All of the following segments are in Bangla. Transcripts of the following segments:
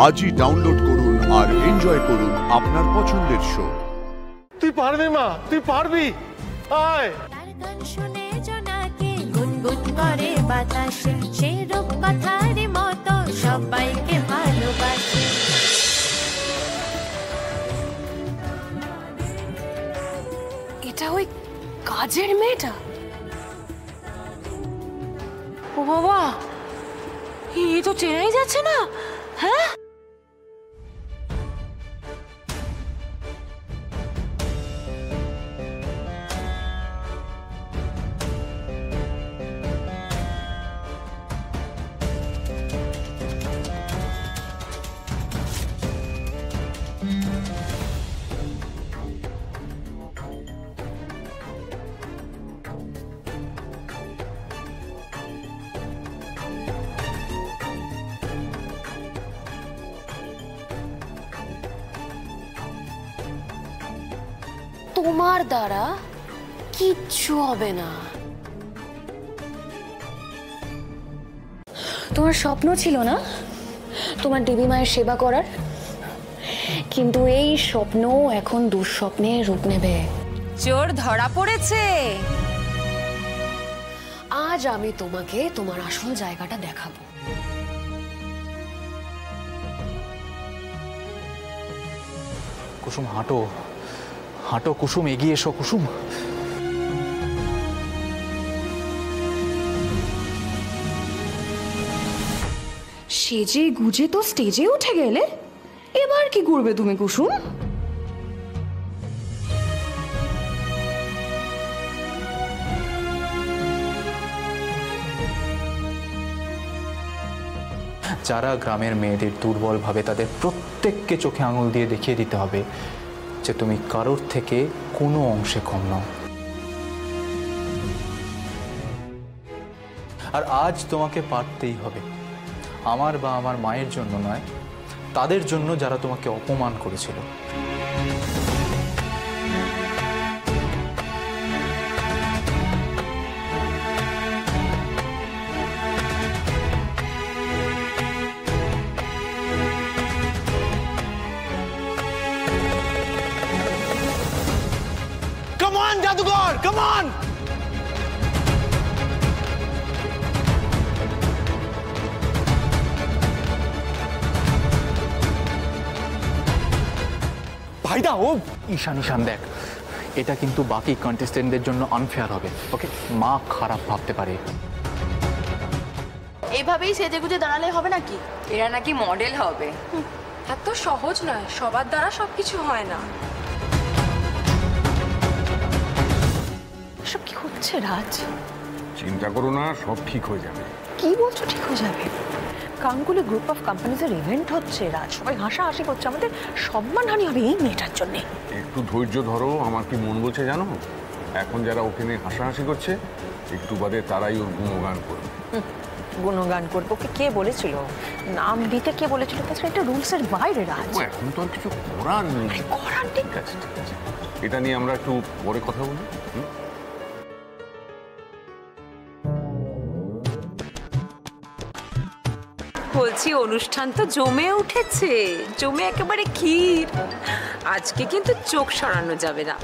আজই ডাউনলোড করুন আর এনজয় করুন আপনার পছন্দের শো। তুই পারবি মা, তুই পারবি। আয় তার গান শুনে জোনাকি গুনগুন করে বাতাসে, সে রূপকথার মতো সবাইকে ভালোবাসে। এটা ওই কাজের মেয়েটা? ও বাবা, এ তো চেনাই যাচ্ছে না। হ্যাঁ, তোমার দ্বারা কিচ্ছু হবে না। তোমার স্বপ্ন ছিল না তোমার দেবী মায়ের সেবা করার, কিন্তু এই স্বপ্ন এখন দুঃস্বপ্নের রূপ নেবে। চোর ধরা পড়েছে। আজ আমি তোমাকে তোমার আসল জায়গাটা দেখাবো। কুসুম হাঁটো, হাঁটো কুসুম, এগিয়ে এসো কুসুম। সেজে গুজে তো স্টেজে উঠে গেলে, এবার কি করবে তুমি কুসুম? যারা গ্রামের মেয়েদের দুর্বল ভাবে তাদের প্রত্যেককে চোখে আঙুল দিয়ে দেখিয়ে দিতে হবে যে তুমি কারোর থেকে কোনো অংশে কম নও। আর আজ তোমাকে পারতেই হবে, আমার বা আমার মায়ের জন্য নয়, তাদের জন্য যারা তোমাকে অপমান করেছিল। Come on, জাদুকর, come on! ভাইদা, ও ঈশান ঈশান দেখ, এটা কিন্তু বাকি কন্টেস্টেন্টদের জন্য আনফেয়ার হবে। ওকে, মা খারাপ ভাবতে পারে। এইভাবেই সেজেগুজে দাঁড়ালে হবে নাকি? এরা নাকি মডেল হবে। এত সহজ নয়, সবার দ্বারা সবকিছু হয় না। সব কি হচ্ছে রাজ? চিন্তা করো না, সব ঠিক হয়ে যাবে। কি বলছো ঠিক হয়ে যাবে? গাঙ্গুলি গ্রুপ অফ কোম্পানিজের ইভেন্ট হচ্ছে রাজ, সবাই হাসাহাসি করছে, আমাদের সম্মানহানি হবে এই মেয়েটার জন্য। একটু ধৈর্য ধরো। আমার কি মন বলছে জানো, এখন যারা ওকে নিয়ে হাসাহাসি করছে, একটু বাদে তারাই ওর গুণগান করবে। গুণগান করবো? ওকে কে বলেছিল নাম দিতে? কে বলেছিল? তাছাড়া এটা রুলসের বাইরে রাজ। এখন তো আর কিছু করার নেই। করার ঠিক আছে, ঠিক আছে, এটা নিয়ে আমরা একটু পরে কথা বলি। বলছি, অনুষ্ঠান তো জমে উঠেছে, জমে একেবারে ক্ষীর। আজকে কিন্তু চোখ সরানো যাবে না।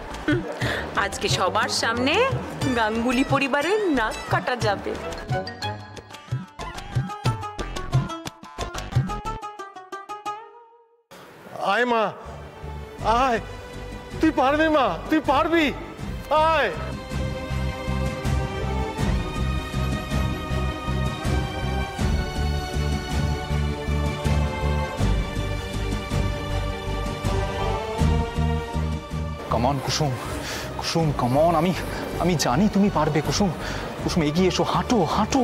আজকে সবার সামনে গাঙ্গুলি পরিবারের নাক কাটা যাবে। আয় মা, আয়, তুই পারবি মা, তুই পারবি। আয় কমন কুসুম, কুসুম কমন, আমি জানি তুমি পারবে কুসুম। কুসুম এগিয়ে এসো, হাঁটো হাঁটো।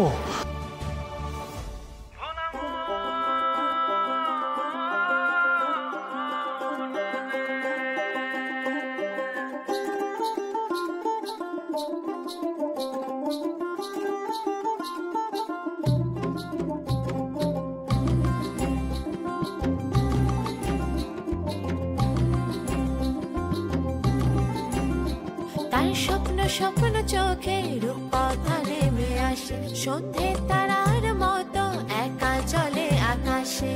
তার স্বপ্ন স্বপ্ন চোখে রূপকথা নেমে আসে, সন্ধে তারার মতো একা চলে আকাশে।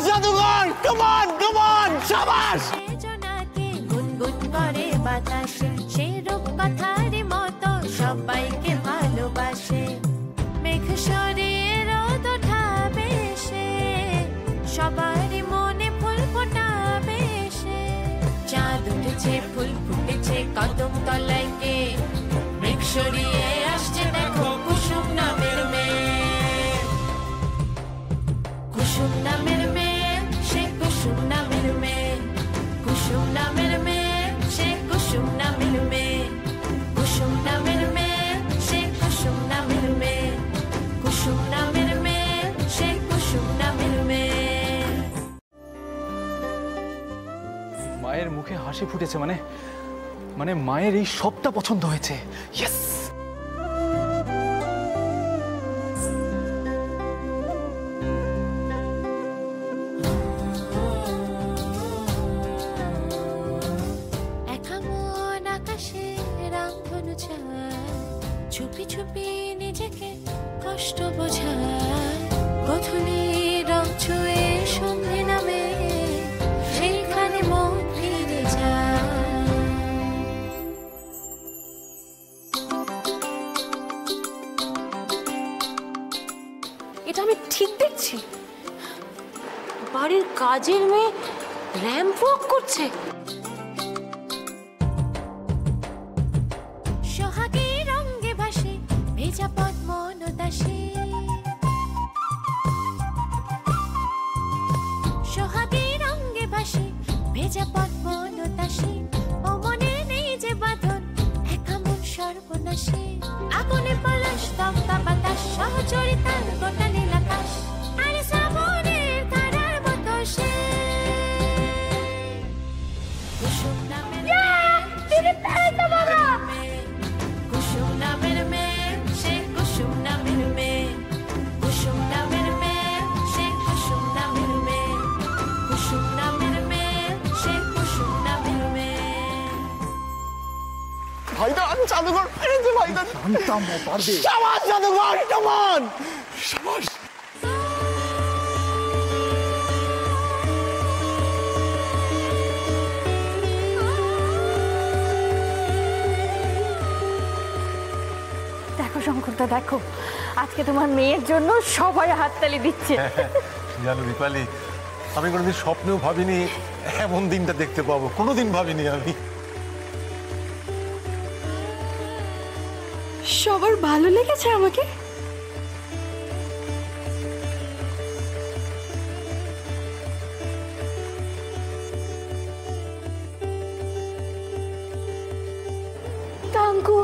জাদুঘর, কাম অন, শাবাশ। জোনাকে গুনগুন করে বাতাসে, সে রূপকথার মতো সবাইকে ভালোবাসে। মেঘ সরিয়ে রোদ ওঠাবে সে, সবারই মনে ফুল ফোটাবে সে। চাঁদ উঠেছে, ফুল ফুটেছে কদম তলায় কে, মেঘ সরিয়ে আসছে দেখো কুসুম নামের মেয়ে। কুসুম নামের মেয়ে, সে কুসুম নামের মেয়ে। কুসুম নামের মেয়ে, সে কুসুম নামের মেয়ে। কুসুম নামের মেয়ে, সে কুসুম নামের মেয়ে। কুসুম নামের মেয়ে, সে কুসুম নামের মেয়ে। মায়ের মুখে হাসি ফুটেছে, মানে মানে মায়ের এই সবটা পছন্দ হয়েছে। ইয়েস। একা মন আকাশে রামধনু চায়, চুপি চুপি নিজেকে কষ্ট বোঝায়। গধূলি রং ছুঁয়ে সন্ধে নামে, সেইখানে মন ফিরে যায়। এটা আমি ঠিক দেখছি? বাড়ির কাজের মেয়ে র্যাম্প ওয়াক করছে। সোহাগী রঙে ভাসে ভেজা পদ্ম নদাসে। সোহাগী রঙে ভাসে ভেজা পদ্ম নদাসে। ও মনে নেই যে বাঁধন, একা মন সর্বনাশে। আগুনে পলাশ দগ্ধ বাতাস, সহচরিতার গোটা নীল আকাশ। আর শ্রাবণের ধারার মতো সে কুসুম নামের মেয়ে। কুসুম নামের মেয়ে, সে কুসুম নামের মেয়ে। কুসুম নামের মেয়ে, সে কুসুম নামের মেয়ে। কুসুম নামের মেয়ে, সে কুসুম নামের মেয়ে। ভাইজান জাদুঘর ফিরেছে ভাইজান। শাবাশ জাদুঘর, কাম অন, শাবাশ। দেখো শঙ্করদা, দেখো আজকে তোমার মেয়ের জন্য সবাই হাততালি দিচ্ছে। জানো দীপালি, আমি কোনোদিন স্বপ্নেও ভাবিনি এমন দিনটা দেখতে পাবো, কোনোদিন ভাবিনি আমি। সবার ভালো লেগেছে আমাকে? কাঙ্কু,